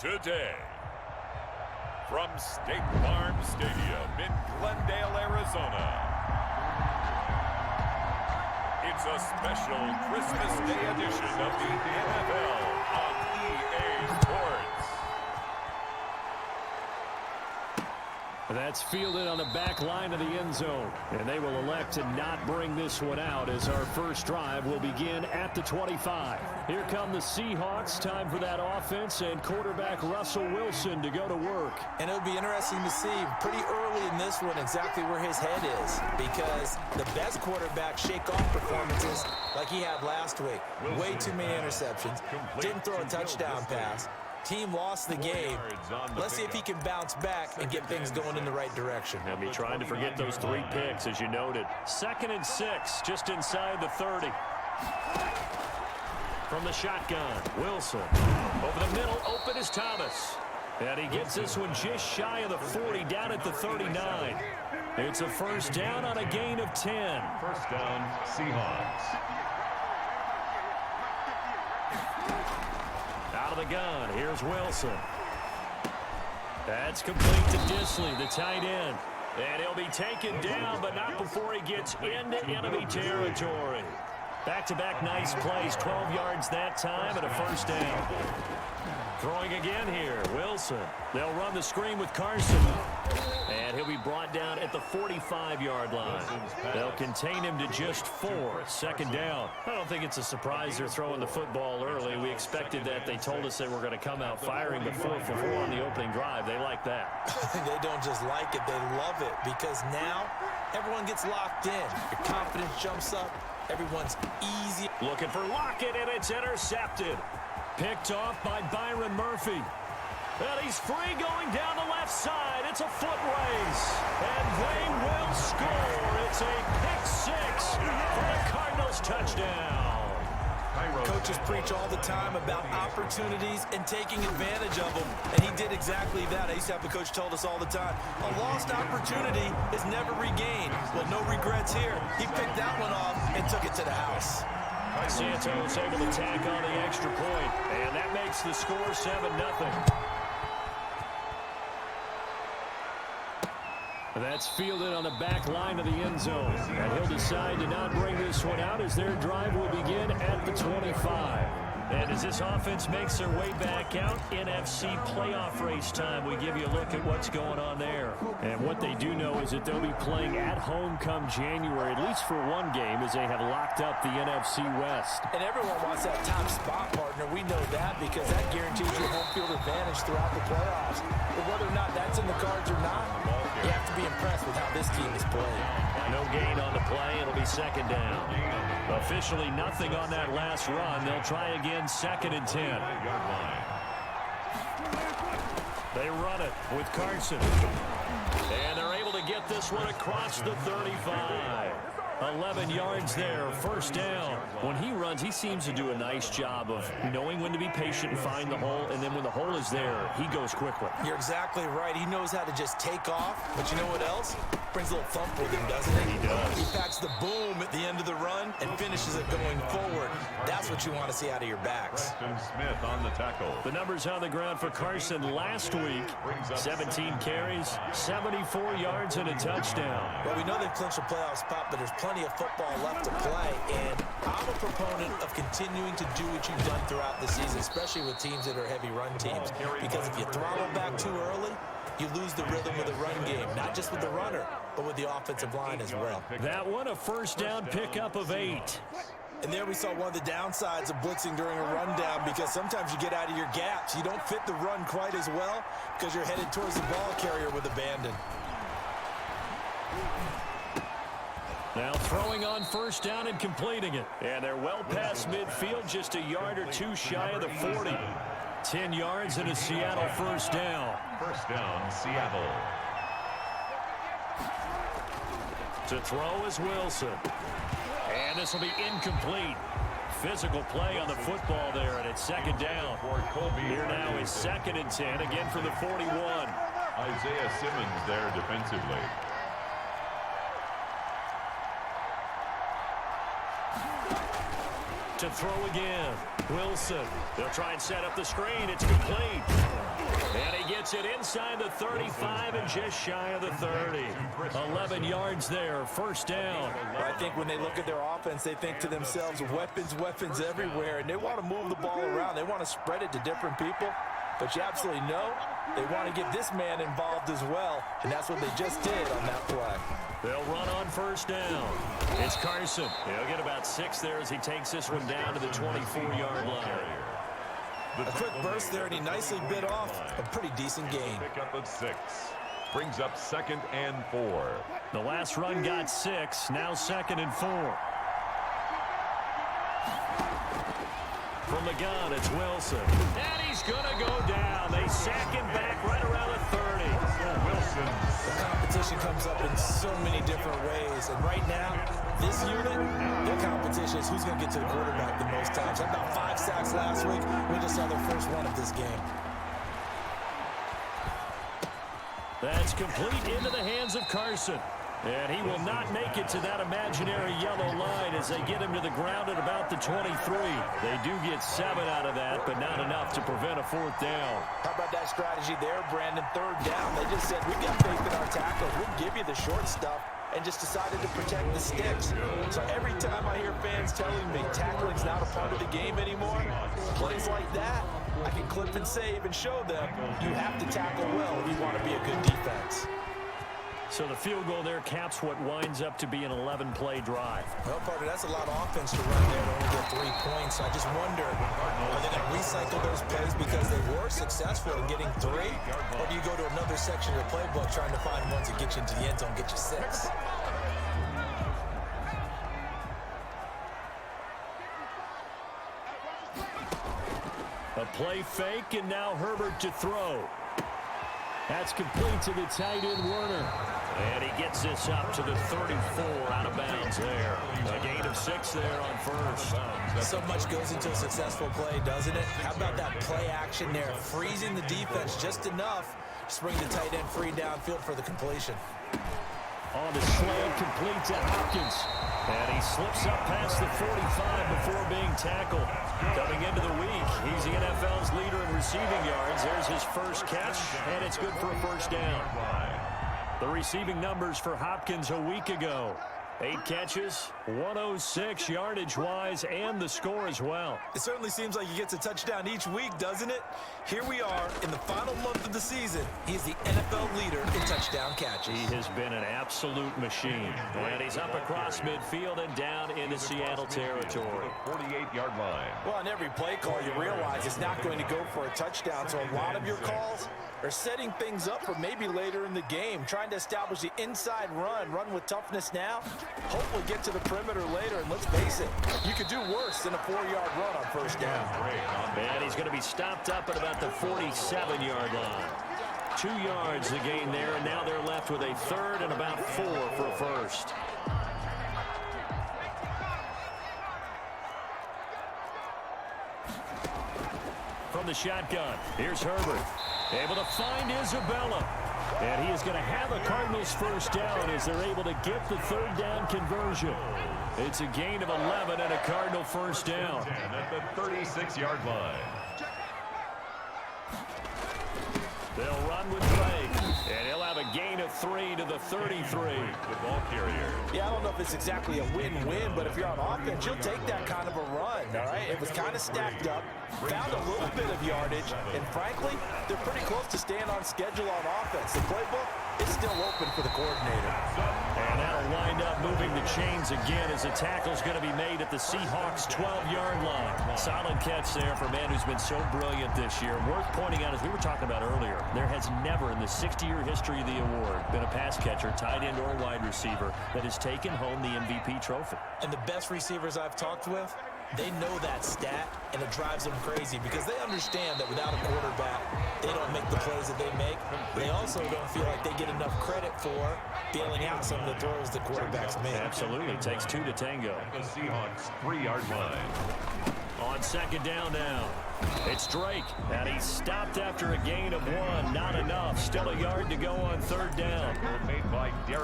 Today, from State Farm Stadium in Glendale, Arizona, it's a special Christmas Day edition of the NFL on EA Sports. That's fielded on the back line of the end zone. And they will elect to not bring this one out as our first drive will begin at the 25. Here come the Seahawks. Time for that offense and quarterback Russell Wilson to go to work. And it'll be interesting to see pretty early in this one exactly where his head is, because the best quarterback shake-off performances like he had last week. Way too many interceptions. Didn't throw a touchdown pass. Team lost the game. Let's see if he can bounce back and get things going in the right direction. They'll be trying to forget those 3 picks, as you noted. 2nd and 6, just inside the 30. From the shotgun, Wilson. Over the middle, open is Thomas. And he gets this one just shy of the 40, down at the 39. It's a first down on a gain of 10. First down, Seahawks. Out of the gun, here's Wilson. That's complete to Disley, the tight end. And he'll be taken down, but not before he gets into enemy territory. Back-to-back nice plays, 12 yards that time and a first down. Throwing again here, Wilson. They'll run the screen with Carson. And he'll be brought down at the 45-yard line. They'll contain him to just 4, 2nd down. I don't think it's a surprise they're throwing the football early. We expected that. They told us they were going to come out firing the 4 for 4 on the opening drive. They like that. They don't just like it, they love it, because now everyone gets locked in. Your confidence jumps up. Everyone's easy. Looking for Lockett, and it's intercepted. Picked off by Byron Murphy. And he's free going down the left side. It's a foot race. And they will score. It's a pick-6 for the Cardinals touchdown. Coaches preach all the time about opportunities and taking advantage of them, and he did exactly that. I used to have a coach told us all the time, a lost opportunity is never regained. Well, no regrets here. He picked that one off and took it to the house. Santos able to tack on the extra point, and that makes the score 7-0. That's fielded on the back line of the end zone. And he'll decide to not bring this one out as their drive will begin at the 25. And as this offense makes their way back out, NFC playoff race time, we give you a look at what's going on there. And what they do know is that they'll be playing at home come January, at least for one game, as they have locked up the NFC West. And everyone wants that top spot, partner. We know that because that guarantees you home field advantage throughout the playoffs. But whether or not that's in the cards or not, you have to be impressed with how this team is playing. No gain on the play. It'll be 2nd down. Officially nothing on that last run. They'll try again, 2nd and 10. They run it with Carson. And they're able to get this one across the 35. 11 yards there, first down. When he runs, he seems to do a nice job of knowing when to be patient and find the hole, and then when the hole is there, he goes quickly. You're exactly right. He knows how to just take off, but you know what else? Brings a little thump with him, doesn't he? He does. He packs the boom at the end of the run and finishes it going forward. That's what you want to see out of your backs. Smith on the tackle. The numbers on the ground for Carson last week, 17 carries, 74 yards, and a touchdown. Well, we know they've clinched a playoff spot, but there's plenty of football left to play, and I'm a proponent of continuing to do what you've done throughout the season, especially with teams that are heavy run teams, because if you throttle back too early, you lose the rhythm of the run game, not just with the runner, but with the offensive line as well. That one, a first down pickup of 8. And there we saw one of the downsides of blitzing during a rundown, because sometimes you get out of your gaps. You don't fit the run quite as well because you're headed towards the ball carrier with abandon. Now throwing on first down and completing it. And they're well past midfield, just a yard or two shy of the 40. 10 yards and a Seattle first down. First down, Seattle. To throw is Wilson. And this will be incomplete. Physical play on the football there, and it's 2nd down. Here now is 2nd and 10, again for the 41. Isaiah Simmons there defensively. To throw again. Wilson. They'll try and set up the screen. It's complete. And he gets it inside the 35 and just shy of the 30. 11 yards there. First down. I think when they look at their offense, they think to themselves, weapons, weapons everywhere. And they want to move the ball around. They want to spread it to different people. But you absolutely know they want to get this man involved as well. And that's what they just did on that play. They'll run on first down. It's Carson. He'll get about 6 there as he takes this one down to the 24-yard line. A quick burst there, and he nicely bit off a pretty decent gain. Pick up at 6. Brings up 2nd and 4. The last run got 6. Now 2nd and 4. From the gun, it's Wilson. And he's going to go down. They sack him back right around the 30. Wilson. The competition comes up in so many different ways. And right now, this unit, their competition is who's going to get to the quarterback the most times. Had about 5 sacks last week. We just saw their first one of this game. That's complete into the hands of Carson. And he will not make it to that imaginary yellow line as they get him to the ground at about the 23. They do get 7 out of that, but not enough to prevent a 4th down. How about that strategy there, Brandon? 3rd down. They just said, we've got faith in our tackles. We'll give you the short stuff, and just decided to protect the sticks. So every time I hear fans telling me tackling's not a part of the game anymore, plays like that, I can clip and save and show them you have to tackle well if you want to be a good defense. So the field goal there caps what winds up to be an 11-play drive. Well, partner, that's a lot of offense to run there to only get 3 points. So I just wonder, are they going to recycle those plays because they were successful in getting 3? Or do you go to another section of the playbook trying to find ones that get you into the end zone, get you 6? A play fake, and now Herbert to throw. That's complete to the tight end, Werner. And he gets this up to the 34 out of bounds there. A gain of 6 there on first. So much goes into a successful play, doesn't it? How about that play action there? Freezing the defense just enough to bring the tight end free downfield for the completion. On the slant, complete to Hopkins. And he slips up past the 45 before being tackled. Coming into the week, he's the NFL's leader in receiving yards. There's his first catch, and it's good for a first down. The receiving numbers for Hopkins a week ago. 8 catches, 106 yardage-wise, and the score as well. It certainly seems like he gets a touchdown each week, doesn't it? Here we are in the final month of the season. He's the NFL leader in touchdown catches. He has been an absolute machine. And he's up across midfield and down into Seattle territory. 48-yard line. Well, on every play call, you realize it's not going to go for a touchdown. So a lot of your calls are setting things up for maybe later in the game, trying to establish the inside run with toughness now, hopefully get to the perimeter later, and let's face it, you could do worse than a 4-yard run on first down. And he's going to be stopped up at about the 47-yard line. 2 yards the gain there, and now they're left with a 3rd and about 4 for a first. From the shotgun, here's Herbert. Able to find Isabella. And he is going to have a Cardinals first down as they're able to get the 3rd down conversion. It's a gain of 11 and a Cardinal first down. At the 36-yard line. They'll run with Blake, and he'll have a gain of 3 to the 33. The ball carrier. Yeah, I don't know if it's exactly a win-win, but if you're on offense, you'll take that kind of a run, all right? It was kind of stacked up, found a little bit of yardage, and frankly, they're pretty close to staying on schedule on offense. The playbook is still open for the coordinator. And that'll wind up moving the chains again as the tackle's going to be made at the Seahawks' 12-yard line. Solid catch there for a man who's been so brilliant this year. Worth pointing out, as we were talking about earlier, there has never in the 60-year history of the award been a pass catcher, tight end, or wide receiver that has taken home the MVP trophy. And the best receivers I've talked with, they know that stat, and it drives them crazy because they understand that without a quarterback, they don't make the plays that they make. They also don't feel like they get enough credit for bailing out some of the throws the quarterbacks make. Absolutely. It takes 2 to tango. The Seahawks 3-yard line. On second down now. It's Drake, and he's stopped after a gain of 1. Not enough. Still a yard to go on third down.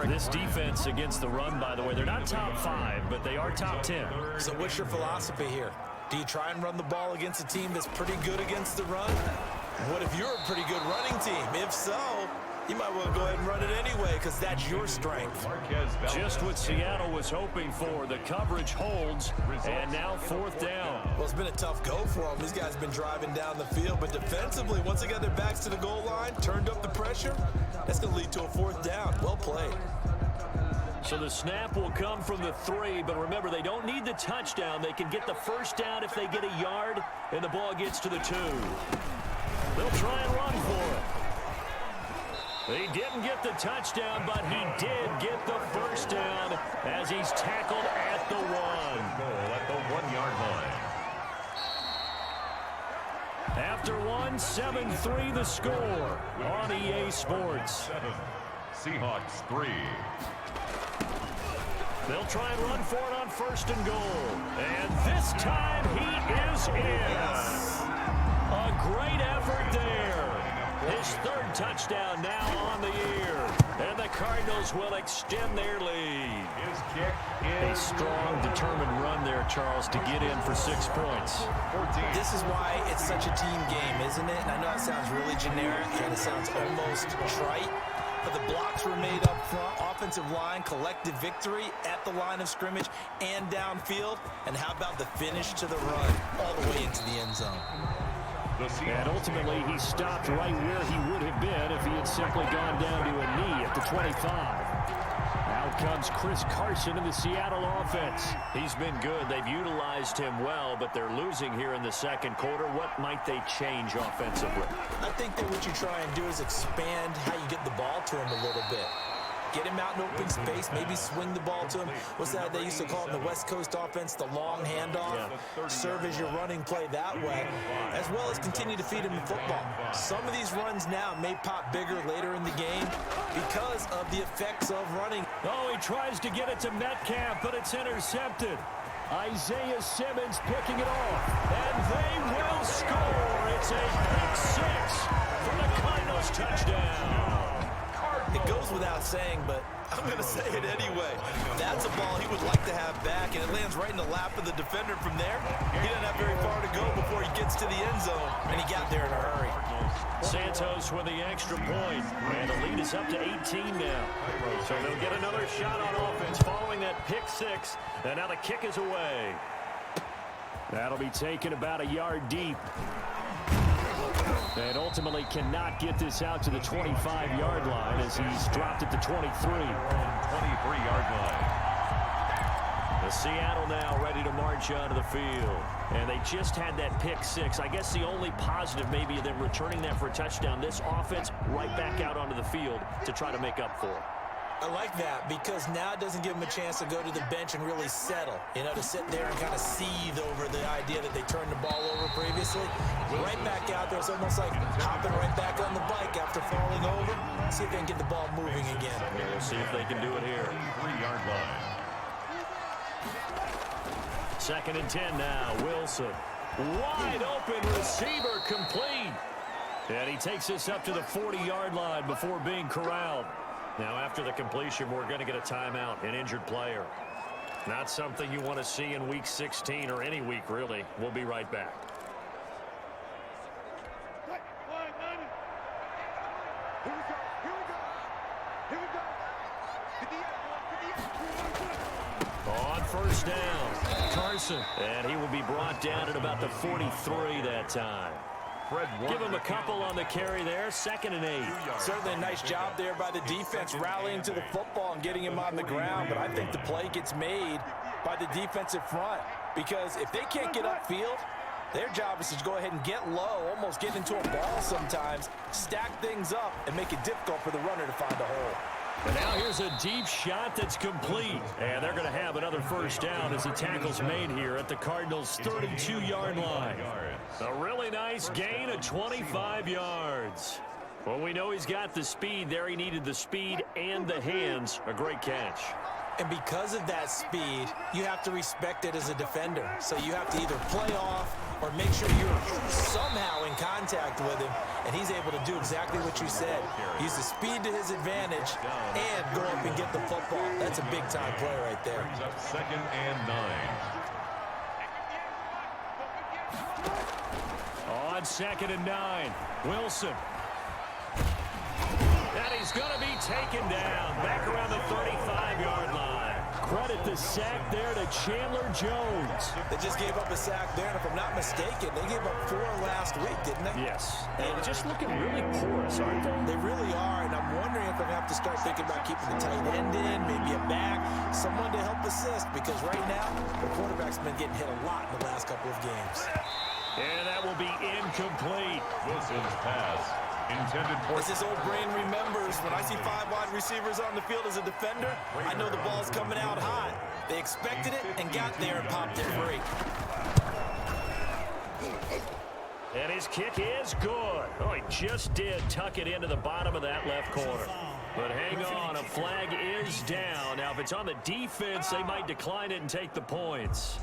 This defense against the run, by the way, they're not top 5, but they are top 10. So what's your philosophy here? Do you try and run the ball against a team that's pretty good against the run? What if you're a pretty good running team? If so, you might want to go ahead and run it anyway because that's your strength. Just what Seattle was hoping for. The coverage holds, and now fourth down. Well, it's been a tough go for them. These guys have been driving down the field, but defensively, once they got their backs to the goal line, turned up the pressure, that's going to lead to a fourth down. Well played. So the snap will come from the 3, but remember, they don't need the touchdown. They can get the first down if they get a yard, and the ball gets to the 2. They'll try and run for it. He didn't get the touchdown, but he did get the first down as he's tackled at the 1. At the 1-yard line. After 1, 7-3 the score on EA Sports. 7. Seahawks 3. They'll try and run for it on first and goal. And this time he is in. A great effort there. His 3rd touchdown now on the year. And the Cardinals will extend their lead. His kick A is strong, determined run there, Charles, to get in for 6 points. 14. This is why it's such a team game, isn't it? And I know it sounds really generic and it sounds almost trite, but the blocks were made up front. Offensive line, collective victory at the line of scrimmage and downfield. And how about the finish to the run all the way into the end zone? And ultimately, he stopped right where he would have been if he had simply gone down to a knee at the 25. Out comes Chris Carson in the Seattle offense. He's been good. They've utilized him well, but they're losing here in the second quarter. What might they change offensively? I think that what you try and do is expand how you get the ball to him a little bit. Get him out in open space, maybe swing the ball to him. What's that they used to call in the West Coast offense, the long handoff? Serve as your running play that way, as well as continue to feed him the football. Some of these runs now may pop bigger later in the game because of the effects of running. Oh, he tries to get it to Metcalf, but it's intercepted. Isaiah Simmons picking it off, and they will score. It's a pick 6 for the Cardinals touchdown. It goes without saying, but I'm going to say it anyway. That's a ball he would like to have back, and it lands right in the lap of the defender from there. He doesn't have very far to go before he gets to the end zone, and he got there in a hurry. Santos with the extra point, and the lead is up to 18 now. So they'll get another shot on offense following that pick 6, and now the kick is away. That'll be taken about a yard deep. And ultimately cannot get this out to the 25-yard line as he's dropped at the 23. 23-yard line. The Seattle now ready to march onto the field. And they just had that pick 6. I guess the only positive maybe of them returning that for a touchdown. This offense right back out onto the field to try to make up for it. I like that because now it doesn't give them a chance to go to the bench and really settle, to sit there and kind of seethe over the idea that they turned the ball over previously. Right back out there, it's almost like hopping right back on the bike after falling over. See if they can get the ball moving again. We'll see if they can do it here. 3-yard line. 2nd and 10 now. Wilson. Wide open receiver complete. And he takes this up to the 40-yard line before being corralled. Now, after the completion, we're going to get a timeout, an injured player. Not something you want to see in Week 16 or any week, really. We'll be right back. On first down, Carson. And he will be brought down at about the 43 that time. Give him a couple on the carry there. 2nd and 8. Certainly a nice job there by the defense rallying to the football and getting him on the ground. But I think the play gets made by the defensive front because if they can't get upfield, their job is to go ahead and get low, almost get into a ball sometimes, stack things up, and make it difficult for the runner to find a hole. And now here's a deep shot that's complete. And they're going to have another first down as the tackle's made here at the Cardinals' 32-yard line. A really nice gain of 25 yards. Well, we know he's got the speed there. He needed the speed and the hands. A great catch. And because of that speed, you have to respect it as a defender. So you have to either play off or make sure you're somehow in contact with him, and he's able to do exactly what you said. Use the speed to his advantage and go up and get the football. That's a big-time play right there. Brings up 2nd and 9. On 2nd and 9, Wilson. And he's going to be taken down back around the 35-yard line. Credit the sack there to Chandler Jones. They just gave up a sack there, and if I'm not mistaken, they gave up 4 last week, didn't they? Yes. And just looking really porous, aren't they? They really are, and I'm wondering if I'm going to have to start thinking about keeping the tight end in, maybe a back, someone to help assist, because right now, the quarterback's been getting hit a lot in the last couple of games. And that will be incomplete. Wilson's pass intended for... As his old brain remembers, when I see 5 wide receivers on the field as a defender, I know the ball's coming out hot. They expected it and got there and popped it free. And his kick is good. Oh, he just did tuck it into the bottom of that left corner. But hang on, a flag is down. Now, if it's on the defense, they might decline it and take the points.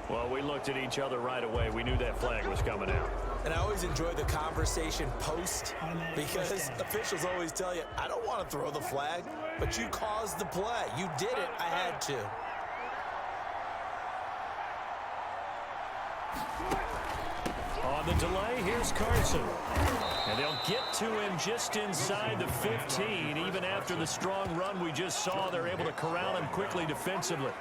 Well, we looked at each other right away. We knew that flag was coming out. And I always enjoy the conversation post, because officials always tell you, I don't want to throw the flag, but you caused the play. You did it. I had to. On the delay, here's Carson. And they'll get to him just inside the 15. Even after the strong run we just saw, they're able to corral him quickly defensively.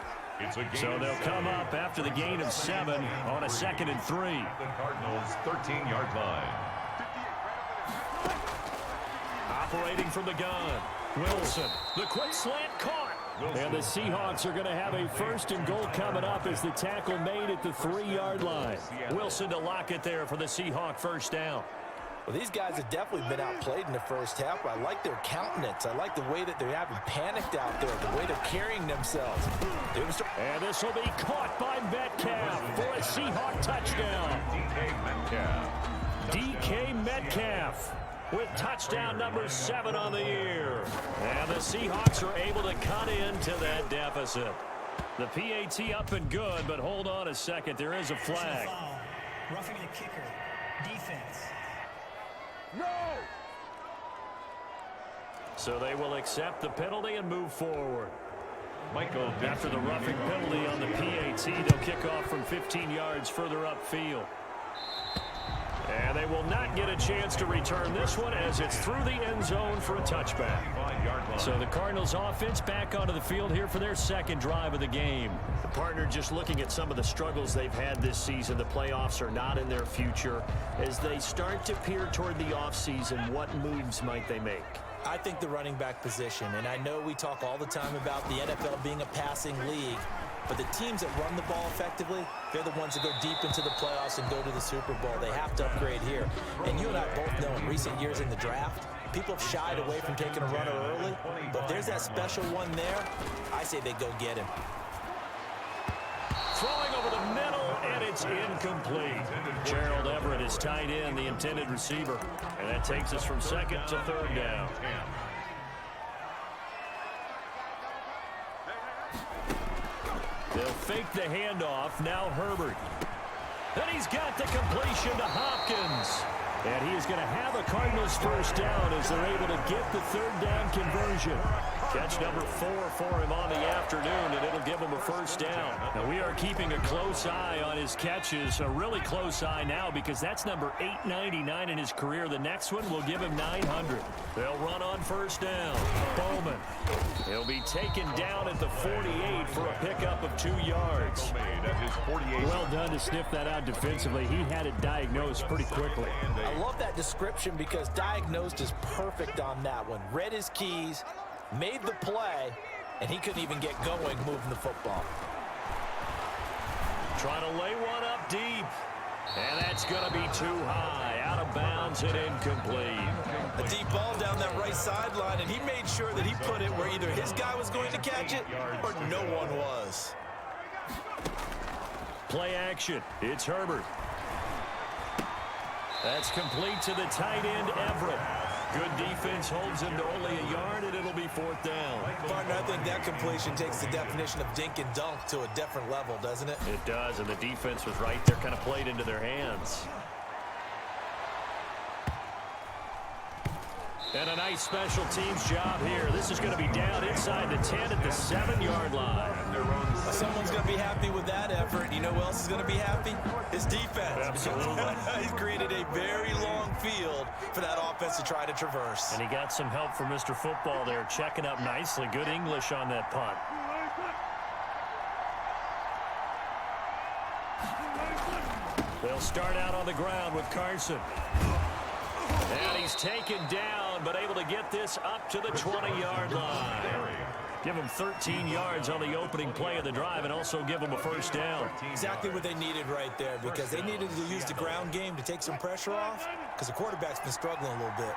So they'll come up after the gain of 7 on a 2nd and 3. The Cardinals' 13-yard line. Operating from the gun, Wilson. The quick slant caught. And the Seahawks are going to have a 1st and goal coming up as the tackle made at the 3-yard line. Wilson to lock it there for the Seahawk 1st down. Well, these guys have definitely been outplayed in the first half, but I like their countenance. I like the way that they haven't panicked out there, the way they're carrying themselves. And this will be caught by Metcalf for a Seahawk touchdown. DK Metcalf with touchdown number 7 on the year. And the Seahawks are able to cut into that deficit. The PAT up and good, but hold on a second. There is a flag. Roughing the kicker. Defense. No! So they will accept the penalty and move forward. Michael After the roughing penalty on the PAT, they'll kick off from 15 yards further upfield. And they will not get a chance to return this one as it's through the end zone for a touchback. So the Cardinals offense back onto the field here for their 2nd drive of the game. The partner just looking at some of the struggles they've had this season. The playoffs are not in their future. As they start to peer toward the offseason, what moves might they make? I think the running back position, and I know we talk all the time about the NFL being a passing league, but the teams that run the ball effectively, they're the ones that go deep into the playoffs and go to the Super Bowl. They have to upgrade here. And you and I both know in recent years in the draft, people have shied away from taking a runner early, but there's that special one there. I say they go get him. Throwing over the middle, and it's incomplete. Gerald Everett is tight end, the intended receiver. And that takes us from 2nd to 3rd down. They'll fake the handoff. Now Herbert. And he's got the completion to Hopkins. And he is going to have a Cardinals 1st down as they're able to get the 3rd down conversion. Catch number 4 for him on the afternoon, and it'll give him a 1st down. Now, we are keeping a close eye on his catches, a really close eye now because that's number 899 in his career. The next one will give him 900. They'll run on 1st down. Bowman. He'll be taken down at the 48 for a pickup of 2 yards. Well done to sniff that out defensively. He had it diagnosed pretty quickly. I love that description because diagnosed is perfect on that one. Read his keys, made the play, and he couldn't even get going moving the football. Trying to lay one up deep. And that's going to be too high. Out of bounds and incomplete. A deep ball down that right sideline, and he made sure that he put it where either his guy was going to catch it or no one was. Play action. It's Herbert. That's complete to the tight end, Everett. Good defense holds him to only a yard, and it'll be 4th down. Partner, I think that completion takes the definition of dink and dunk to a different level, doesn't it? It does, and the defense was right there, kind of played into their hands. And a nice special teams job here. This is going to be down inside the 10 at the 7-yard line. Someone's going to be happy with that effort. You know who else is going to be happy? His defense. Absolutely. He's created a very long field for that offense to try to traverse. And he got some help from Mr. Football there, checking up nicely. Good English on that punt. They'll start out on the ground with Carson. And he's taken down, but able to get this up to the 20-yard line. Give him 13 yards on the opening play of the drive and also give him a 1st down. Exactly what they needed right there, because they needed to use the ground game to take some pressure off, because the quarterback's been struggling a little bit.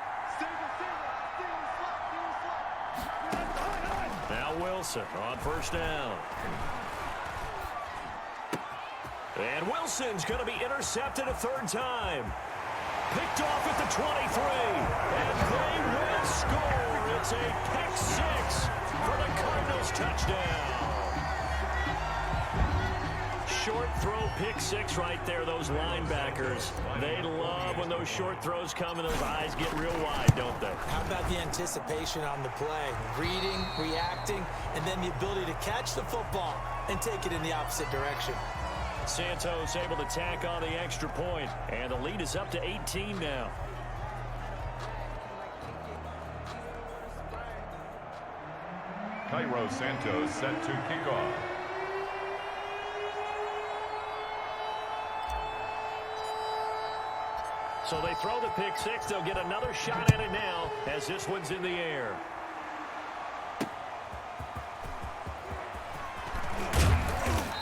Now Wilson on 1st down. And Wilson's going to be intercepted a 3rd time. Picked off at the 23, and they will score. It's a pick 6 for the Cardinals touchdown. Short throw, pick 6 right there, those linebackers. They love when those short throws come and those eyes get real wide, don't they? How about the anticipation on the play? Reading, reacting, and then the ability to catch the football and take it in the opposite direction. Santos able to tack on the extra point, and the lead is up to 18 now. Cairo Santos set to kick off. So they throw the pick 6. They'll get another shot at it now as this one's in the air.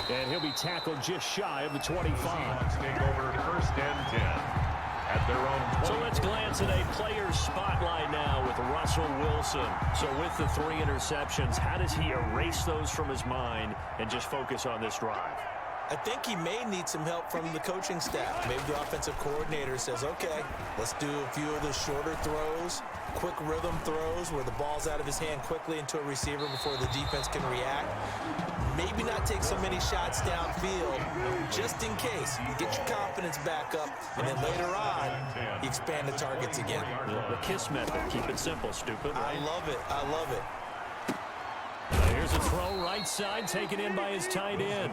And he'll be tackled just shy of the 25. Seahawks take over 1st and 10 at their own 20. So let's glance at a player's spotlight now with Russell Wilson. So with the 3 interceptions, how does he erase those from his mind and just focus on this drive? I think he may need some help from the coaching staff. Maybe the offensive coordinator says, okay, let's do a few of the shorter throws, quick rhythm throws where the ball's out of his hand quickly into a receiver before the defense can react. Maybe not take so many shots downfield just in case. You get your confidence back up, and then later on, you expand the targets again. The KISS method. Keep it simple, stupid. Right? I love it. I love it. Here's a throw right side taken in by his tight end.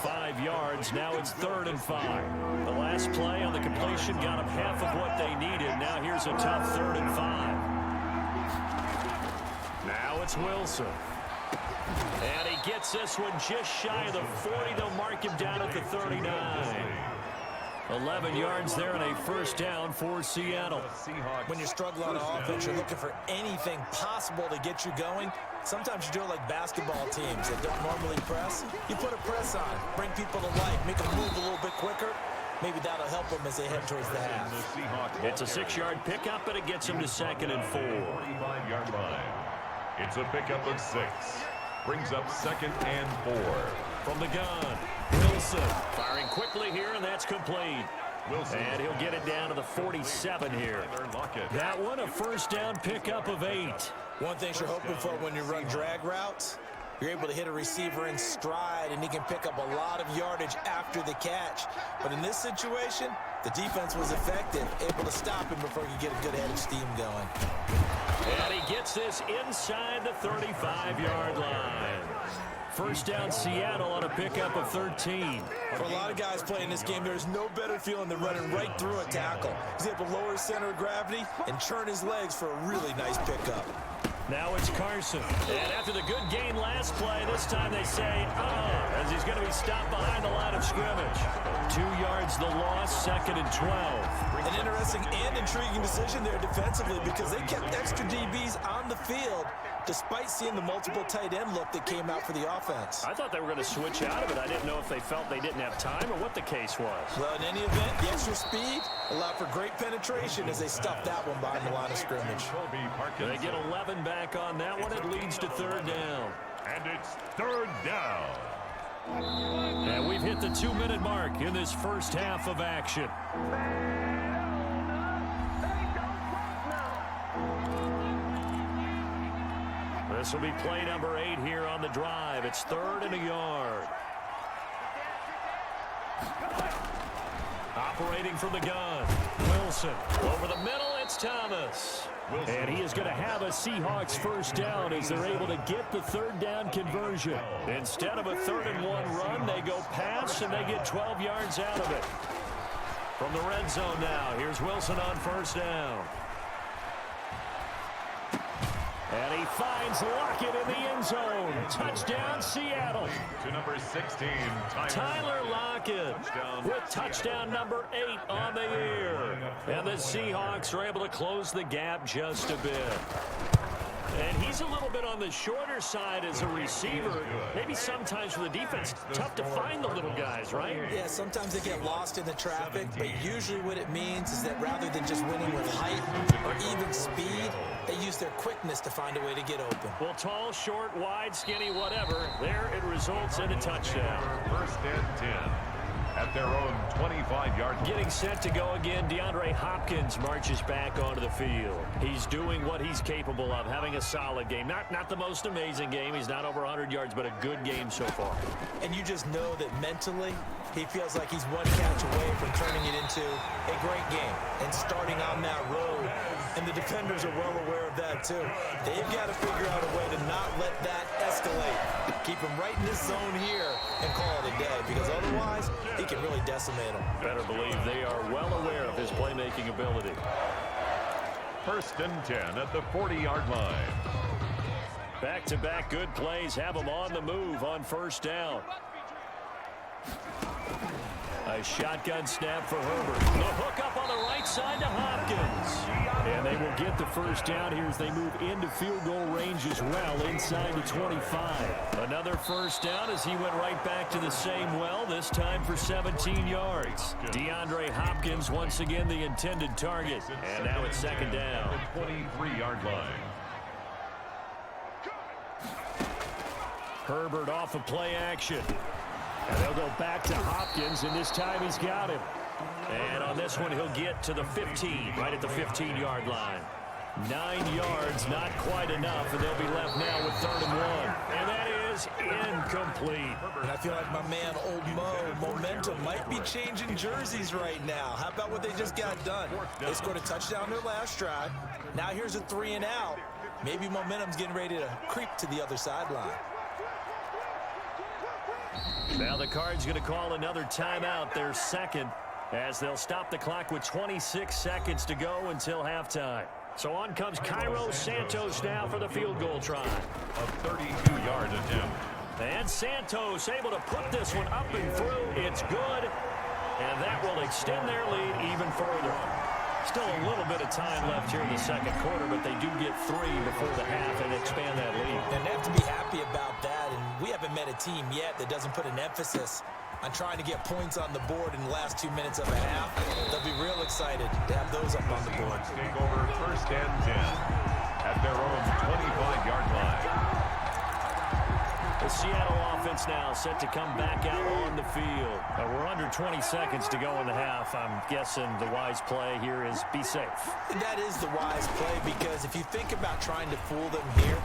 5 yards. Now it's 3rd and 5. The last play on the completion got them half of what they needed. Now here's a tough 3rd and 5. Now it's Wilson. And he gets this one just shy of the 40. They'll mark him down at the 39. 11 yards there and a 1st down for Seattle. When you're struggling on offense, you're looking for anything possible to get you going. Sometimes you do it like basketball teams that don't normally press. You put a press on, bring people to life, make them move a little bit quicker. Maybe that'll help them as they head towards the half. It's a 6-yard pickup, but it gets them to 2nd and 4. 45-yard line. It's a pickup of 6. Brings up 2nd and 4. From the gun, Wilson firing quickly here, and that's complete. Wilson. And he'll get it down to the 47 here. That one, a 1st down pickup of 8. One thing you're hoping for when you run drag routes, you're able to hit a receiver in stride, and he can pick up a lot of yardage after the catch. But in this situation, the defense was effective, able to stop him before he could get a good head of steam going. And he gets this inside the 35-yard line. 1st down Seattle on a pickup of 13. For a lot of guys playing this game, there's no better feeling than running right through a tackle. He's able to lower his center of gravity and churn his legs for a really nice pickup. Now it's Carson. And after the good gain last play, this time they say, as he's going to be stopped behind the line of scrimmage. 2 yards the loss, 2nd and 12. An interesting and intriguing decision there defensively because they kept extra DBs on the field despite seeing the multiple tight end look that came out for the offense. I thought they were going to switch out of it. I didn't know if they felt they didn't have time or what the case was. Well, in any event, the extra speed allowed for great penetration as they stuffed that one behind the line of scrimmage. They get 11 back on that one. It leads to 3rd down. And it's 3rd down. And we've hit the 2-minute mark in this first half of action. This will be play number 8 here on the drive. It's 3rd and a yard. Operating from the gun, Wilson. Over the middle, it's Thomas. And he is going to have a Seahawks first down as they're able to get the 3rd down conversion. Instead of a 3rd and 1 run, they go pass, and they get 12 yards out of it. From the red zone now, here's Wilson on first down. And he finds Lockett in the end zone. Touchdown, Seattle. To number 16, Tyler Lockett with touchdown number 8 on the year. And the Seahawks are able to close the gap just a bit. And he's a little bit on the shorter side as a receiver. Maybe sometimes for the defense, tough to find the little guys, right? Yeah, sometimes they get lost in the traffic, but usually what it means is that rather than just winning with height or even speed, they use their quickness to find a way to get open. Well, tall, short, wide, skinny, whatever, there it results in a touchdown. First and 10 at their own 25-yard line. Getting set to go again, DeAndre Hopkins marches back onto the field. He's doing what he's capable of, having a solid game. Not the most amazing game. He's not over 100 yards, but a good game so far. And you just know that mentally, he feels like he's one catch away from turning it into a great game and starting on that road. And the defenders are well aware of that, too. They've got to figure out a way to not let that escalate. Keep him right in this zone here and call it a day, because otherwise, he can really decimate him. Better believe they are well aware of his playmaking ability. First and 10 at the 40-yard line. Back-to-back good plays have him on the move on first down. A shotgun snap for Herbert. The hook up on the right side to Hopkins. And they will get the first down here as they move into field goal range as well, inside the 25. Another first down as he went right back to the same well, this time for 17 yards. DeAndre Hopkins once again the intended target. And now it's second down. 23-yard line. Herbert off of play action. And they'll go back to Hopkins, and this time he's got him. And on this one, he'll get to the 15, right at the 15-yard line. 9 yards, not quite enough, and they'll be left now with 3rd and 1. And that is incomplete. And I feel like my man, Old Mo, momentum might be changing jerseys right now. How about what they just got done? They scored a touchdown their last drive. Now here's a 3 and out. Maybe momentum's getting ready to creep to the other sideline. Now the Cards going to call another timeout, their second, as they'll stop the clock with 26 seconds to go until halftime. So on comes Cairo Santos now for the field goal try. A 32-yard attempt. And Santos able to put this one up and through. It's good, and that will extend their lead even further. Still a little bit of time left here in the second quarter, but they do get 3 before the half and expand that lead. And they have to be happy about that, and we haven't met a team yet that doesn't put an emphasis on trying to get points on the board in the last 2 minutes of a half. They'll be real excited to have those up on the board. Take over first and 10 at their own 25-yard line. The Seattle offense now set to come back out on the field. We're under 20 seconds to go in the half. I'm guessing the wise play here is be safe. And that is the wise play, because if you think about trying to fool them here,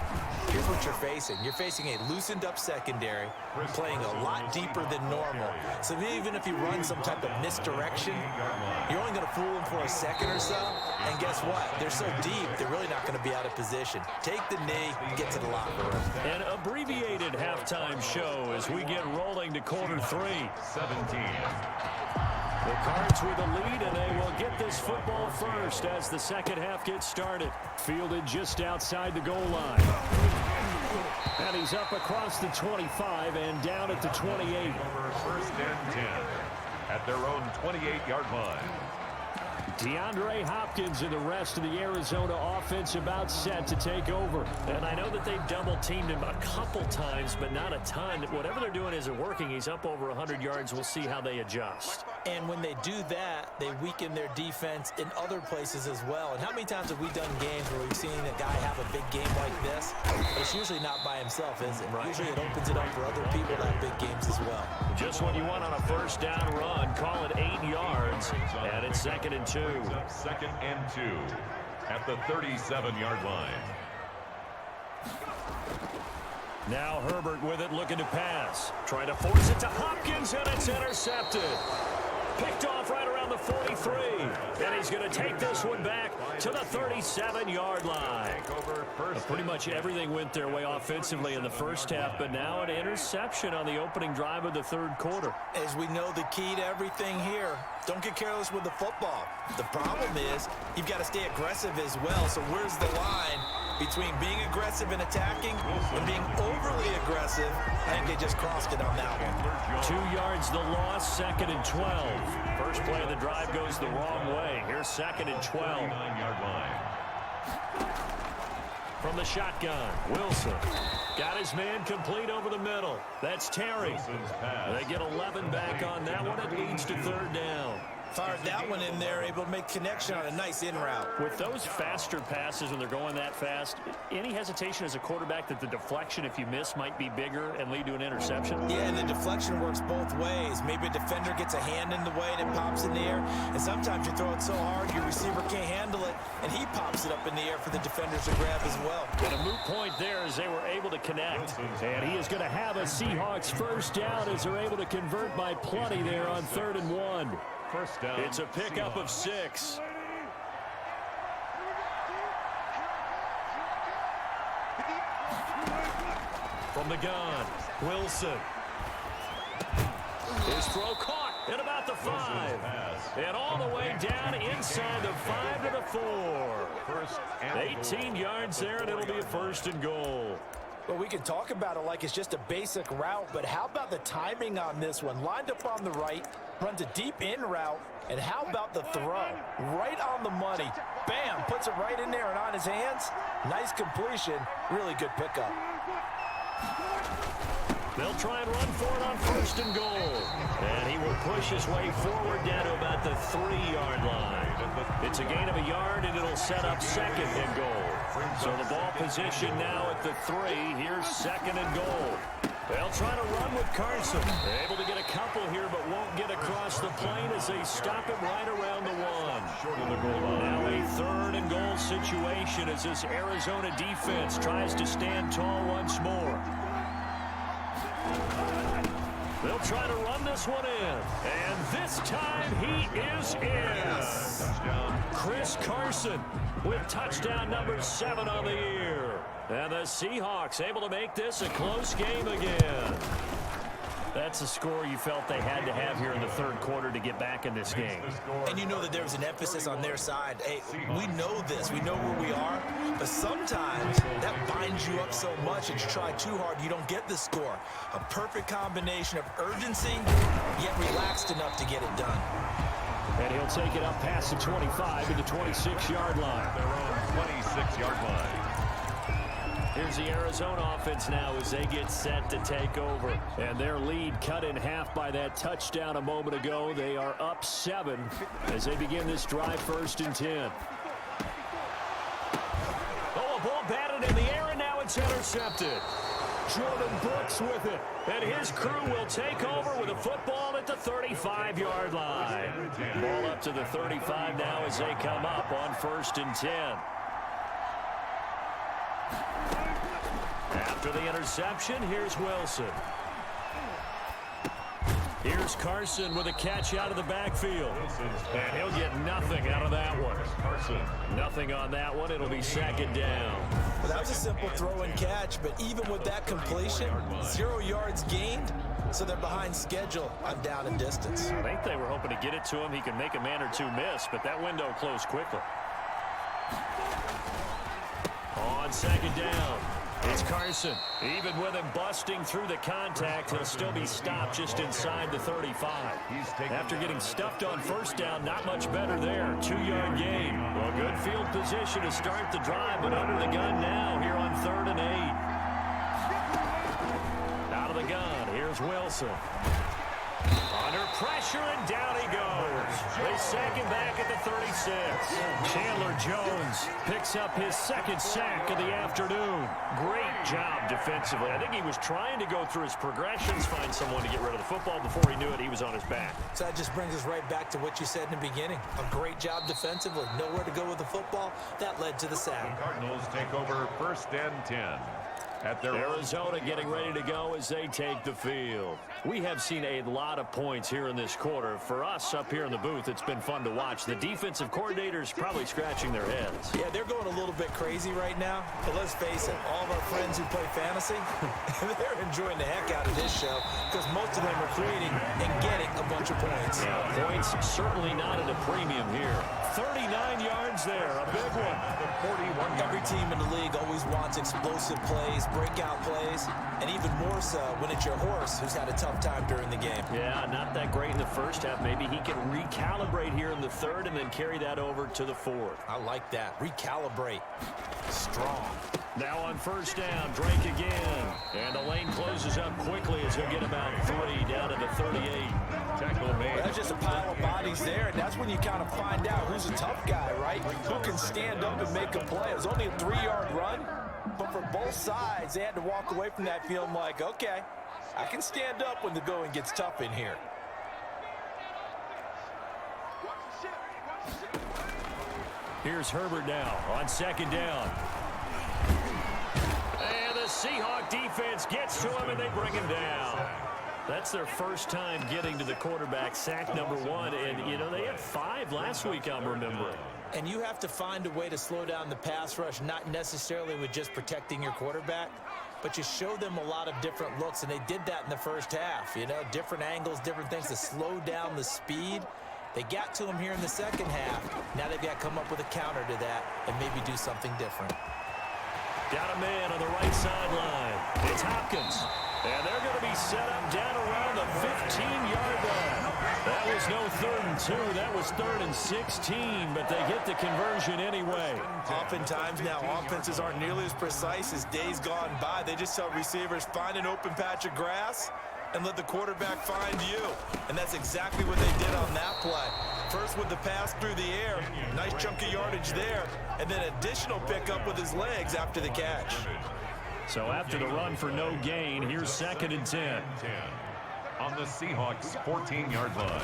here's what you're facing. You're facing a loosened up secondary, playing a lot deeper than normal. So even if you run some type of misdirection, you're only going to fool them for a second or so. And guess what? They're so deep, they're really not going to be out of position. Take the knee and get to the locker room. An abbreviated halftime show as we get rolling to quarter 3. 17. The Cards with a lead, and they will get this football first as the second half gets started. Fielded just outside the goal line. And he's up across the 25 and down at the 28. First and 10 at their own 28-yard line. DeAndre Hopkins and the rest of the Arizona offense about set to take over. And I know that they've double-teamed him a couple times, but not a ton. Whatever they're doing isn't working. He's up over 100 yards. We'll see how they adjust. And when they do that, they weaken their defense in other places as well. And how many times have we done games where we've seen a guy have a big game like this? But it's usually not by himself, is it? Right. Usually it opens it up for other people to have big games as well. Just what you want on a first down run. Call it 8 yards. And it's 2nd and 2. Second and 2 at the 37-yard line. Now Herbert with it, looking to pass. Trying to force it to Hopkins, and it's intercepted. Picked off right around the 43. And he's going to take this one back to the 37-yard line. Pretty much everything went their way offensively in the first half, but now an interception on the opening drive of the third quarter. As we know, the key to everything here, don't get careless with the football. The problem is you've got to stay aggressive as well. So where's the line between being aggressive and attacking and being overly aggressive? I think they just crossed it on that one. 2 yards the loss, 2nd and 12. First play of the drive goes the wrong way. Here's 2nd and 12. From the shotgun, Wilson. Got his man complete over the middle. That's Terry. They get 11 back on that one. It leads to 3rd down. Fired that one in there, able to make connection on a nice in route. With those faster passes when they're going that fast, any hesitation as a quarterback that the deflection, if you miss, might be bigger and lead to an interception? Yeah, and the deflection works both ways. Maybe a defender gets a hand in the way and it pops in the air. And sometimes you throw it so hard your receiver can't handle it, and he pops it up in the air for the defenders to grab as well. And a moot point there as they were able to connect. And he is going to have a Seahawks first down as they're able to convert by plenty there on 3rd and 1. First down. It's a pickup of 6. From the gun, Wilson. His throw caught at about the 5. And all the way down inside the 5 to the 4. 18 yards there, and it'll be a 1st and goal. Well, we can talk about it like it's just a basic route, but how about the timing on this one? Lined up on the right, runs a deep in route, and how about the throw? Right on the money. Bam, puts it right in there and on his hands. Nice completion, really good pickup. They'll try and run for it on 1st and goal. And he will push his way forward down to about the 3-yard line. It's a gain of a yard, and it'll set up 2nd and goal. So the ball position now at the 3. Here's 2nd and goal. They'll try to run with Carson. They're able to get a couple here, but won't get across the plane as they stop it right around the 1. Now a 3rd and goal situation as this Arizona defense tries to stand tall once more. They'll try to run this one in. And this time he is in. Chris Carson with touchdown number 7 on the year. And the Seahawks able to make this a close game again. That's a score you felt they had to have here in the 3rd quarter to get back in this game. And you know that there was an emphasis on their side. Hey, we know this. We know where we are. But sometimes that binds you up so much that you try too hard, you don't get the score. A perfect combination of urgency, yet relaxed enough to get it done. And he'll take it up past the 25 to the 26-yard line. Their own 26-yard line. Here's the Arizona offense now as they get set to take over. And their lead cut in half by that touchdown a moment ago. They are up 7 as they begin this drive 1st and 10. Oh, a ball batted in the air, and now it's intercepted. Jordan Brooks with it. And his crew will take over with a football at the 35-yard line. Ball up to the 35 now as they come up on 1st and 10. After the interception, here's Wilson. Here's Carson with a catch out of the backfield. And he'll get nothing out of that one. Nothing on that one. It'll be 2nd down. Well, that was a simple throw and catch, but even with that completion, 0 yards gained, so they're behind schedule on down and distance. I think they were hoping to get it to him. He can make a man or two miss, but that window closed quickly. On 2nd down, it's Carson. Even with him busting through the contact, he'll still be stopped just inside the 35. After getting stuffed on 1st down, not much better there. 2-yard gain. Well, good field position to start the drive, but under the gun now here on 3rd and 8. Out of the gun, here's Wilson. Under pressure, and down he goes. They sack him back at the 36. Chandler Jones picks up his 2nd sack of the afternoon. Great job defensively. I think he was trying to go through his progressions, find someone to get rid of the football. Before he knew it, he was on his back. So that just brings us right back to what you said in the beginning. A great job defensively. Nowhere to go with the football. That led to the sack. The Cardinals take over 1st and 10. at their Arizona getting ready to go as they take the field. We have seen a lot of points here in this quarter. For us up here in the booth, it's been fun to watch. The defensive coordinators probably scratching their heads. Yeah, they're going a little bit crazy right now. But let's face it, all of our friends who play fantasy, they're enjoying the heck out of this show because most of them are creating and getting a bunch of points. Yeah, points certainly not at a premium here. 39 yards there, a big one. 41. Every team in the league always wants explosive plays, breakout plays, and even more so when it's your horse who's had a tough time during the game. Yeah, not that great in the first half. Maybe he can recalibrate here in the third and then carry that over to the fourth. I like that. Recalibrate. Strong. Now on first down, Drake again. And the lane closes up quickly as he'll get about 3 down to the 38. Tackle made. Well, that's just a pile of bodies there, and that's when you kind of find out who's a tough guy, right? Who can stand up and make a play. It was only a 3-yard run, but for both sides, they had to walk away from that feeling like, okay, I can stand up when the going gets tough in here. Here's Herbert now on second down. And the Seahawks defense gets to him, and they bring him down. That's their first time getting to the quarterback, sack number 1. And, you know, they had 5 last week, I'm remembering. And you have to find a way to slow down the pass rush, not necessarily with just protecting your quarterback, but you show them a lot of different looks, and they did that in the first half. You know, different angles, different things to slow down the speed. They got to him here in the second half. Now they've got to come up with a counter to that and maybe do something different. Got a man on the right sideline. It's Hopkins. And they're going to be set up down around the 15-yard line. That was no 3rd and 2. That was 3rd and 16, but they get the conversion anyway. Oftentimes now offenses aren't nearly as precise as days gone by. They just tell receivers, find an open patch of grass and let the quarterback find you. And that's exactly what they did on that play. First with the pass through the air, nice chunk of yardage there, and then additional pickup with his legs after the catch. So after the run for no gain, here's 2nd and 10. On the Seahawks 14-yard line.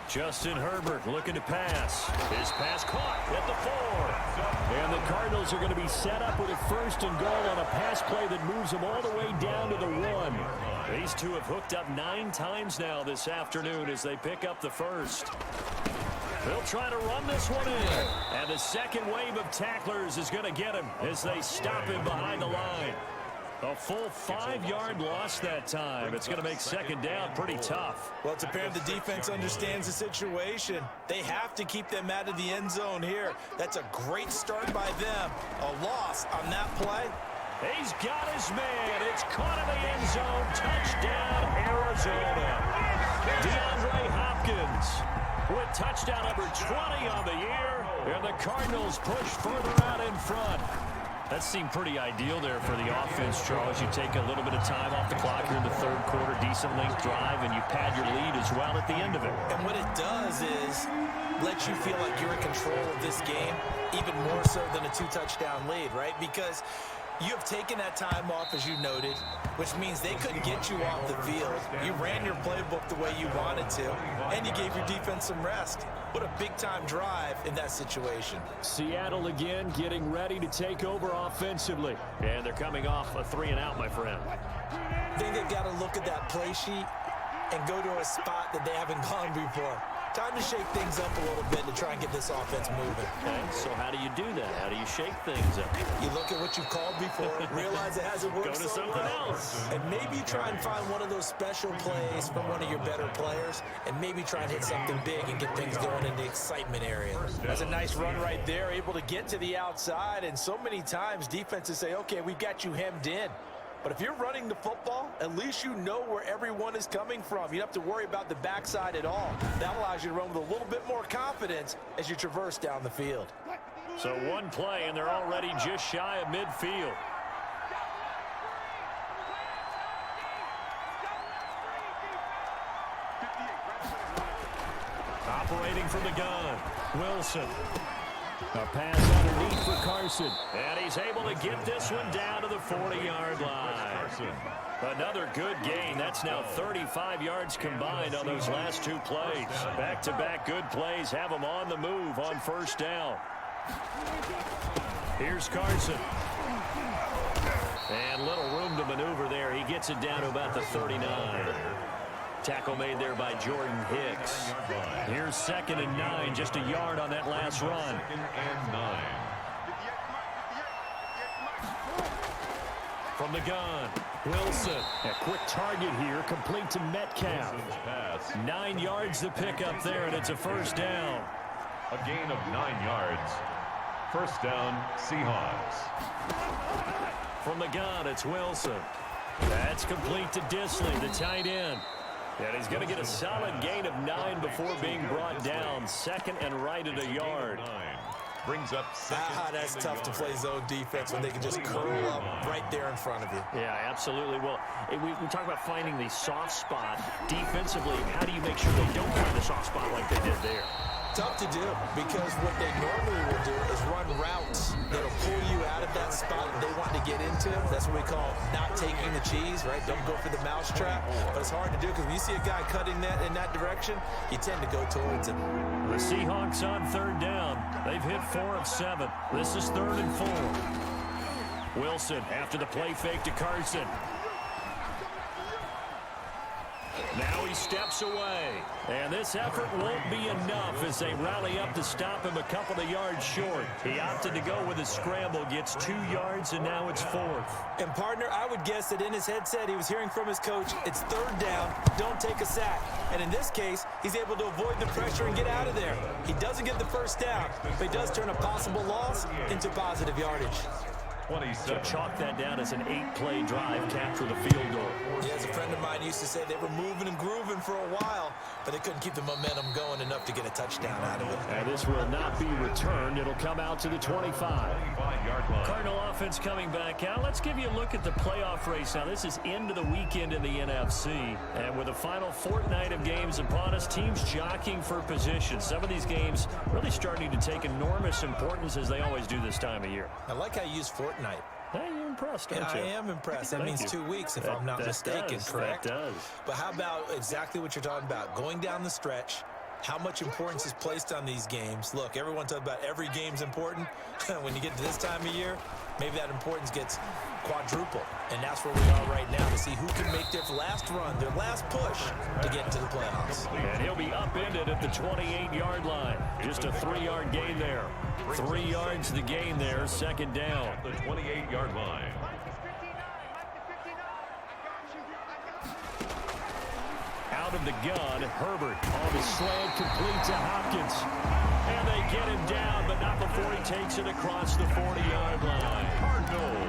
Justin Herbert looking to pass. His pass caught at the 4. And the Cardinals are going to be set up with a 1st and goal on a pass play that moves them all the way down to the 1. These two have hooked up 9 times now this afternoon as they pick up the 1st. They'll try to run this one in. And the second wave of tacklers is going to get him as they stop him behind the line. A full 5-yard loss that time. It's going to make 2nd down pretty tough. Well, it's apparent the defense understands the situation. They have to keep them out of the end zone here. That's a great start by them. A loss on that play. He's got his man. It's caught in the end zone. Touchdown, Arizona. DeAndre Hopkins with touchdown number 20 on the year. And the Cardinals push further out in front. That seemed pretty ideal there for the offense, Charles. You take a little bit of time off the clock here in the 3rd quarter, decent length drive, and you pad your lead as well at the end of it. And what it does is let you feel like you're in control of this game, even more so than a 2-touchdown lead, right? Because you have taken that time off, as you noted, which means they couldn't get you off the field. You ran your playbook the way you wanted to, and you gave your defense some rest. What a big-time drive in that situation. Seattle again getting ready to take over offensively. And they're coming off a 3-and-out, my friend. I think they've got to look at that play sheet and go to a spot that they haven't gone before. Time to shake things up a little bit to try and get this offense moving. Okay, so how do you do that? How do you shake things up? You look at what you've called before, realize it hasn't worked Go to so something well, else. and maybe try and find one of those special plays from one of your better players, and maybe try and hit something big and get things going in the excitement area. That's a nice run right there, able to get to the outside, and so many times defenses say, okay, we've got you hemmed in. But if you're running the football, at least you know where everyone is coming from. You don't have to worry about the backside at all. That allows you to run with a little bit more confidence as you traverse down the field. So one play, and they're already just shy of midfield. Operating from the gun, Wilson. A pass underneath for Carson. And he's able to get this one down to the 40-yard line. Another good gain. That's now 35 yards combined on those last 2 plays. Back-to-back good plays have them on the move on first down. Here's Carson. And little room to maneuver there. He gets it down to about the 39. Tackle made there by Jordan Hicks. Here's 2nd and 9, just a yard on that last run. 2nd and 9. From the gun, Wilson. A quick target here, complete to Metcalf. 9 yards to pick up there, and it's a first down. A gain of 9 yards. First down, Seahawks. From the gun, it's Wilson. That's complete to Disley, the tight end. And he's going to get a solid gain of 9 before being brought down. 2nd and right at a yard. Brings up 2nd. That's tough to play zone defense when they can just curl up right there in front of you. Yeah, absolutely. Well, we talk about finding the soft spot. Defensively, how do you make sure they don't find the soft spot like they did there? Tough to do, because what they normally will do is run routes that'll pull you out of that spot they want to get into. That's what we call not taking the cheese, right? Don't go for the mousetrap. But it's hard to do because when you see a guy cutting that in that direction, you tend to go towards him. The Seahawks on 3rd down. They've hit 4 of 7. This is 3rd and 4. Wilson after the play fake to Carson. Now he steps away. And this effort won't be enough as they rally up to stop him a couple of yards short. He opted to go with a scramble, gets 2 yards, and now it's 4th. And, partner, I would guess that in his headset he was hearing from his coach, it's 3rd down, don't take a sack. And in this case, he's able to avoid the pressure and get out of there. He doesn't get the first down, but he does turn a possible loss into positive yardage. So chalk that down as an 8-play drive, capture the field goal. Yeah, as a friend of mine used to say, they were moving and grooving for a while, but they couldn't keep the momentum going enough to get a touchdown out of it. And this will not be returned. It'll come out to the 25. Cardinal offense coming back out. Let's give you a look at the playoff race. Now, this is into the weekend in the NFC. And with the final fortnight of games upon us, teams jockeying for position. Some of these games really starting to take enormous importance as they always do this time of year. I like how you use fortnight. Hey, you're impressed, aren't you? I am impressed. That means 2 weeks, if I'm not mistaken, correct? That does. But how about exactly what you're talking about? Going down the stretch, how much importance is placed on these games? Look, everyone talks about every game's important. When you get to this time of year, maybe that importance gets quadruple. And that's where we are right now, to see who can make their last run, their last push to get into the playoffs. And he'll be upended at the 28-yard line. Just a 3-yard gain there. 3 yards the gain there, 2nd down. The 28-yard line. Out of the gun, Herbert on the slant, complete to Hopkins. And they get him down, but not before he takes it across the 40-yard line.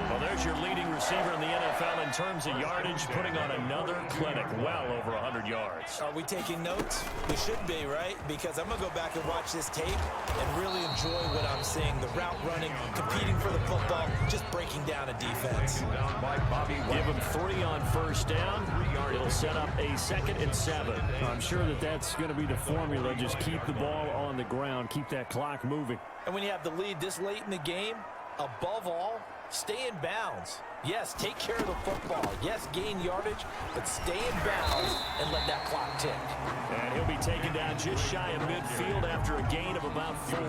Well, there's your leading receiver in the NFL in terms of yardage, putting on another clinic, well over 100 yards. Are we taking notes? We should be, right? Because I'm going to go back and watch this tape and really enjoy what I'm seeing. The route running, competing for the football, just breaking down a defense. Give him 3 on 1st down. It'll set up a 2nd and 7. I'm sure that's going to be the formula. Just keep the ball on the ground, keep that clock moving. And when you have the lead this late in the game, above all, stay in bounds. Yes, take care of the football. Yes, gain yardage, but stay in bounds and let that clock tick. And he'll be taken down just shy of midfield after a gain of about 4.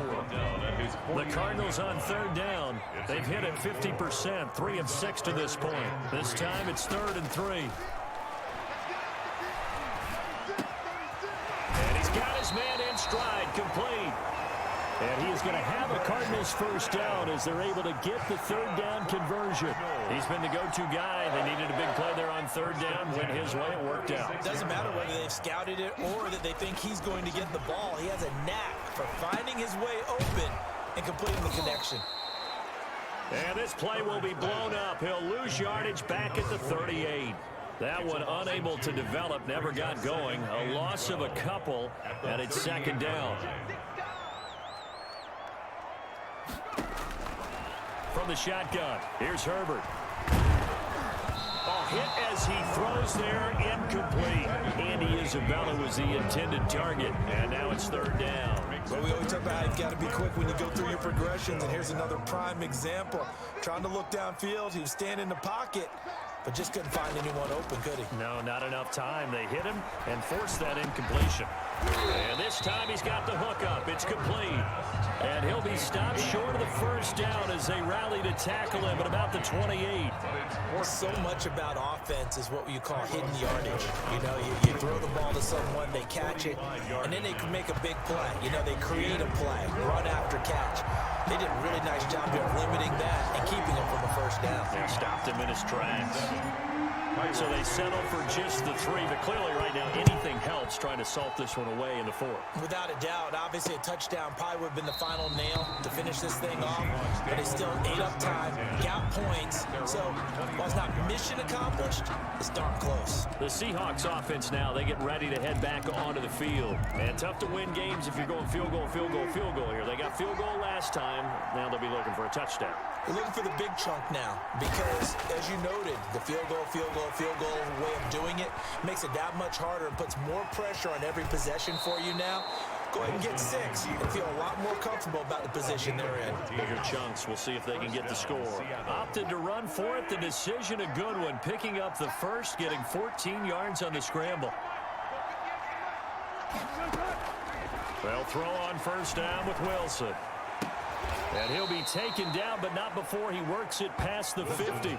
The Cardinals on 3rd down. They've hit it 50%, 3 of 6 to this point. This time it's 3rd and 3. And he's got his man in stride, complete. And he is going to have the Cardinals first down as they're able to get the 3rd down conversion. He's been the go-to guy. They needed a big play there on 3rd down. Went his way, it worked out. It doesn't matter whether they've scouted it or that they think he's going to get the ball. He has a knack for finding his way open and completing the connection. And this play will be blown up. He'll lose yardage back at the 38. That one unable to develop, never got going. A loss of a couple, and it's 2nd down. From the shotgun, here's Herbert. A hit as he throws there, incomplete. Andy Isabella was the intended target, and now it's 3rd down. But we always talk about how you've got to be quick when you go through your progressions, and here's another prime example. Trying to look downfield, he was standing in the pocket, but just couldn't find anyone open, could he? No, not enough time. They hit him and forced that incompletion. And this time he's got the hook up. It's complete. And he'll be stopped short of the first down as they rally to tackle him at about the 28. So much about offense is what you call hidden yardage. You know, you throw the ball to someone, they catch it, and then they can make a big play. You know, they create a play, run after catch. They did a really nice job of limiting that and keeping him from a first down. They stopped him in his tracks. So they settle for just the 3, but clearly right now anything helps trying to salt this one away in the 4th. Without a doubt, obviously a touchdown probably would have been the final nail to finish this thing off, but they still ate up time, got points, so while it's not mission accomplished, it's darn close. The Seahawks offense now, they get ready to head back onto the field. And tough to win games if you're going field goal, field goal, field goal here. They got field goal last time. Now they'll be looking for a touchdown. They're looking for the big chunk now because, as you noted, the field goal way of doing it makes it that much harder and puts more pressure on every possession for you now. Go ahead and get 6 and feel a lot more comfortable about the position they're in. Bigger chunks. We'll see if they can get the score. Opted to run for it. The decision a good one. Picking up the first, getting 14 yards on the scramble. They'll throw on first down with Wilson. And he'll be taken down, but not before he works it past the 50.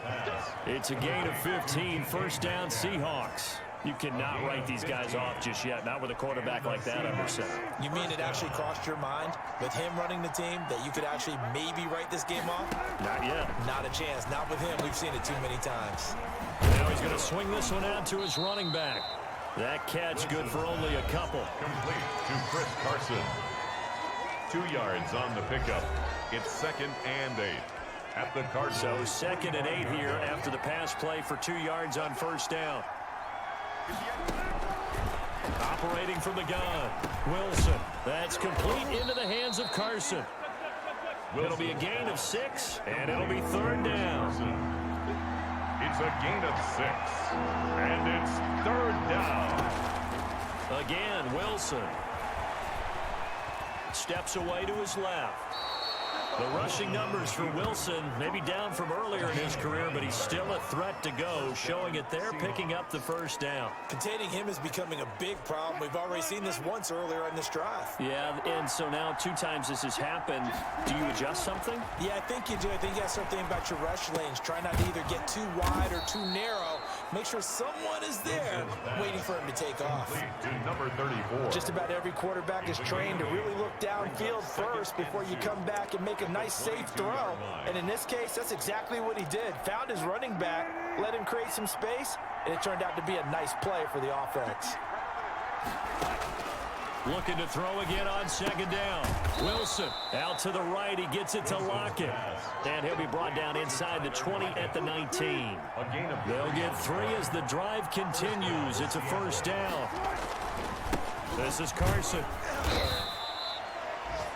It's a gain of 15. First down, Seahawks. You cannot write these guys off just yet, not with a quarterback like that under center. You mean it actually crossed your mind with him running the team that you could actually maybe write this game off? Not yet. Not a chance. Not with him. We've seen it too many times. Now he's going to swing this one out to his running back. That catch good for only a couple. Complete to Chris Carson. 2 yards on the pickup. It's 2nd and 8 at the Cardinals. So 2nd and 8 here after the pass play for 2 yards on first down. Operating from the gun, Wilson. That's complete into the hands of Carson. It'll be a gain of 6, and it'll be 3rd down. It's a gain of 6, and it's 3rd down. Again, Wilson. Steps away to his left. The rushing numbers for Wilson, maybe down from earlier in his career, but he's still a threat to go, showing it there, picking up the first down. Containing him is becoming a big problem. We've already seen this once earlier in this drive. Yeah, and so now 2 times this has happened. Do you adjust something? Yeah, I think you do. I think you got to start thinking about your rush lanes. Try not to either get too wide or too narrow. Make sure someone is there waiting for him to take off. To number 34. Just about every quarterback is trained to really look downfield first before you come back and make a nice safe throw. And in this case, that's exactly what he did. Found his running back, let him create some space, and it turned out to be a nice play for the offense. Looking to throw again on 2nd down. Wilson out to the right. He gets it to Lockett. And he'll be brought down inside the 20 at the 19. They'll get 3 as the drive continues. It's a first down. This is Carson.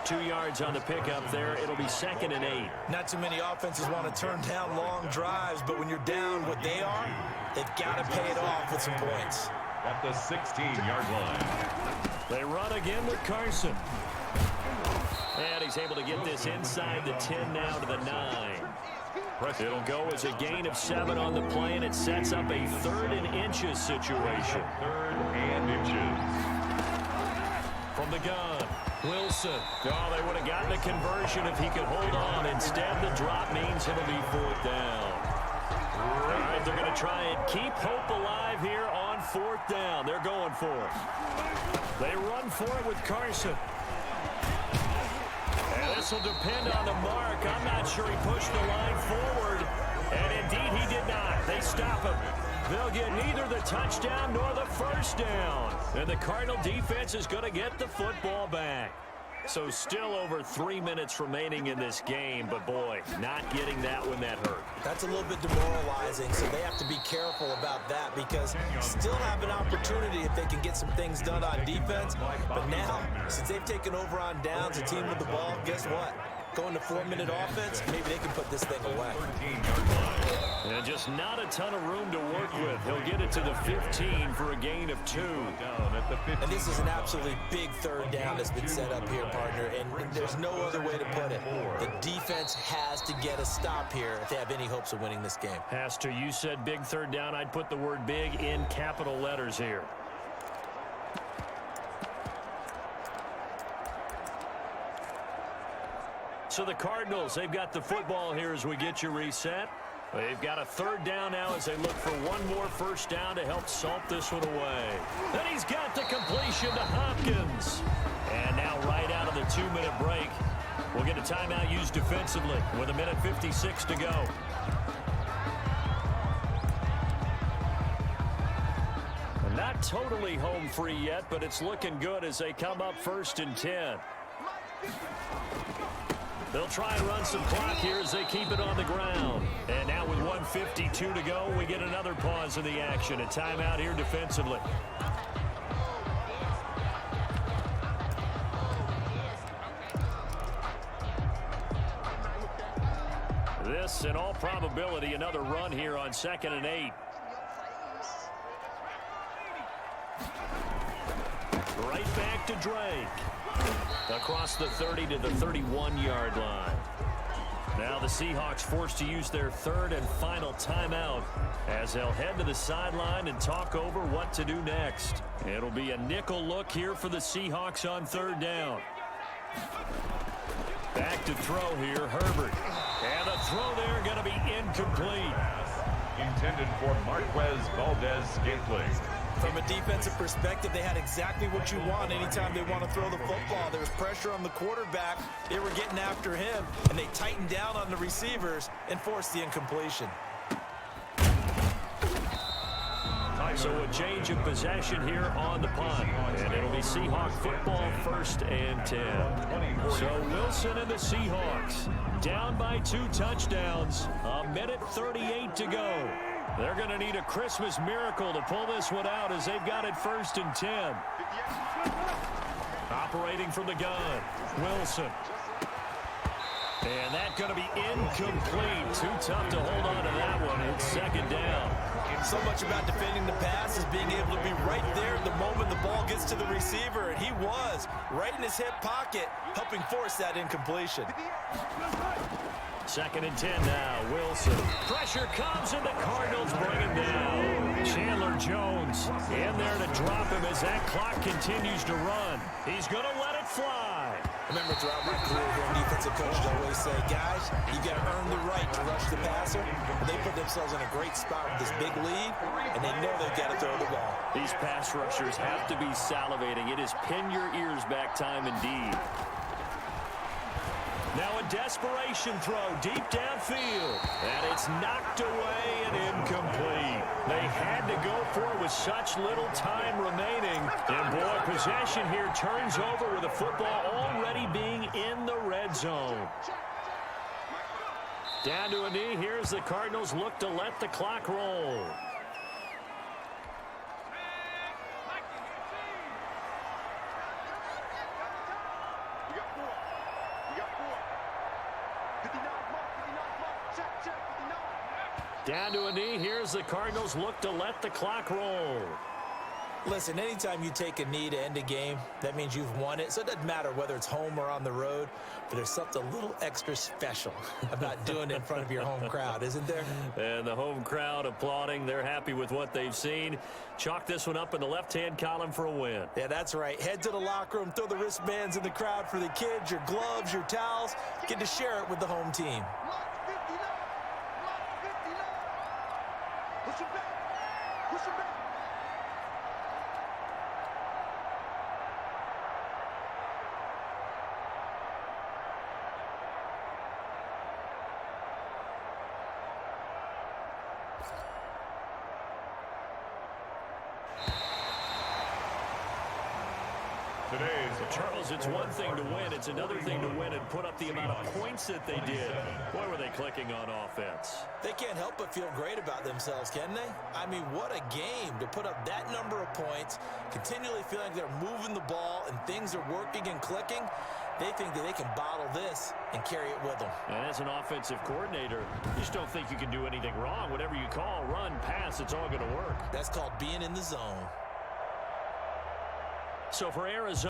2 yards on the pickup there. It'll be 2nd and 8. Not too many offenses want to turn down long drives, but when you're down what they are, they've got to pay it off with some points. At the 16-yard line. They run again with Carson. And he's able to get this inside the 10 now to the 9. It'll go as a gain of 7 on the play, and it sets up a 3rd and inches situation. 3rd and inches. From the gun, Wilson. Oh, they would have gotten a conversion if he could hold on. Instead, the drop means it'll be 4th down. All right, they're going to try and keep hope alive here on 4th down. They're going for it. They run for it with Carson. And this will depend on the mark. I'm not sure he pushed the line forward. And indeed, he did not. They stop him. They'll get neither the touchdown nor the first down. And the Cardinal defense is going to get the football back. So still over 3 minutes remaining in this game, but boy, not getting that when that hurt. That's a little bit demoralizing, so they have to be careful about that because still have an opportunity if they can get some things done on defense. But now, since they've taken over on downs, a team with the ball, guess what? Going to 4-minute offense, maybe they can put this thing away. 13-yard line. And just not a ton of room to work with. He'll get it to the 15 for a gain of 2. Down at the 15. And this is an absolutely big third down that's been set up here, partner, and there's no other way to put it. The defense has to get a stop here if they have any hopes of winning this game. Pastor, you said big third down. I'd put the word big in capital letters here. So the Cardinals, they've got the football here as we get you reset. They've got a third down now as they look for one more first down to help salt this one away. Then he's got the completion to Hopkins. And now right out of the 2-minute break, we'll get a timeout used defensively with 1:56 to go. Not totally home free yet, but it's looking good as they come up 1st and 10. They'll try and run some clock here as they keep it on the ground. And now with 1:52 to go, we get another pause in the action. A timeout here defensively. This, in all probability, another run here on 2nd and 8. Right back to Drake. Across the 30 to the 31-yard line. Now the Seahawks forced to use their third and final timeout as they'll head to the sideline and talk over what to do next. It'll be a nickel look here for the Seahawks on 3rd down. Back to throw here, Herbert. And the throw there going to be incomplete. Intended for Marquez Valdez-Scantling. From a defensive perspective, they had exactly what you want anytime they want to throw the football. There was pressure on the quarterback. They were getting after him, and they tightened down on the receivers and forced the incompletion. So a change of possession here on the punt. And it'll be Seahawk football 1st and 10. So Wilson and the Seahawks down by 2 touchdowns. 1:38 to go. They're going to need a Christmas miracle to pull this one out as they've got it 1st and 10. Operating from the gun, Wilson. And that's going to be incomplete. Too tough to hold on to that one. It's 2nd down. So much about defending the pass is being able to be right there at the moment the ball gets to the receiver, and he was right in his hip pocket, helping force that incompletion. 2nd and 10 now, Wilson. Pressure comes, and the Cardinals bring him down. Chandler Jones in there to drop him as that clock continues to run. He's going to let it fly. Remember, throughout my career here, defensive coaches always say, guys, you got to earn the right to rush the passer. They put themselves in a great spot with this big lead, and they know they've got to throw the ball. These pass rushers have to be salivating. It is pin your ears back time indeed. Now a desperation throw deep downfield. And it's knocked away and incomplete. They had to go for it with such little time remaining. And boy, possession here turns over with the football already being in the red zone. Down to a knee. Here's the Cardinals look to let the clock roll. Down to a knee. Here's the Cardinals look to let the clock roll. Listen, anytime you take a knee to end a game, that means you've won it. So it doesn't matter whether it's home or on the road, but there's something a little extra special about doing it in front of your home crowd, isn't there? And the home crowd applauding. They're happy with what they've seen. Chalk this one up in the left-hand column for a win. Yeah, that's right. Head to the locker room, throw the wristbands in the crowd for the kids, your gloves, your towels. Get to share it with the home team. Charles, it's one thing to win. It's another thing to win and put up the amount of points that they did. Boy, were they clicking on offense. They can't help but feel great about themselves, can they? I mean, what a game to put up that number of points, continually feeling they're moving the ball and things are working and clicking. They think that they can bottle this and carry it with them. And as an offensive coordinator, you just don't think you can do anything wrong. Whatever you call, run, pass, it's all going to work. That's called being in the zone. So for Arizona,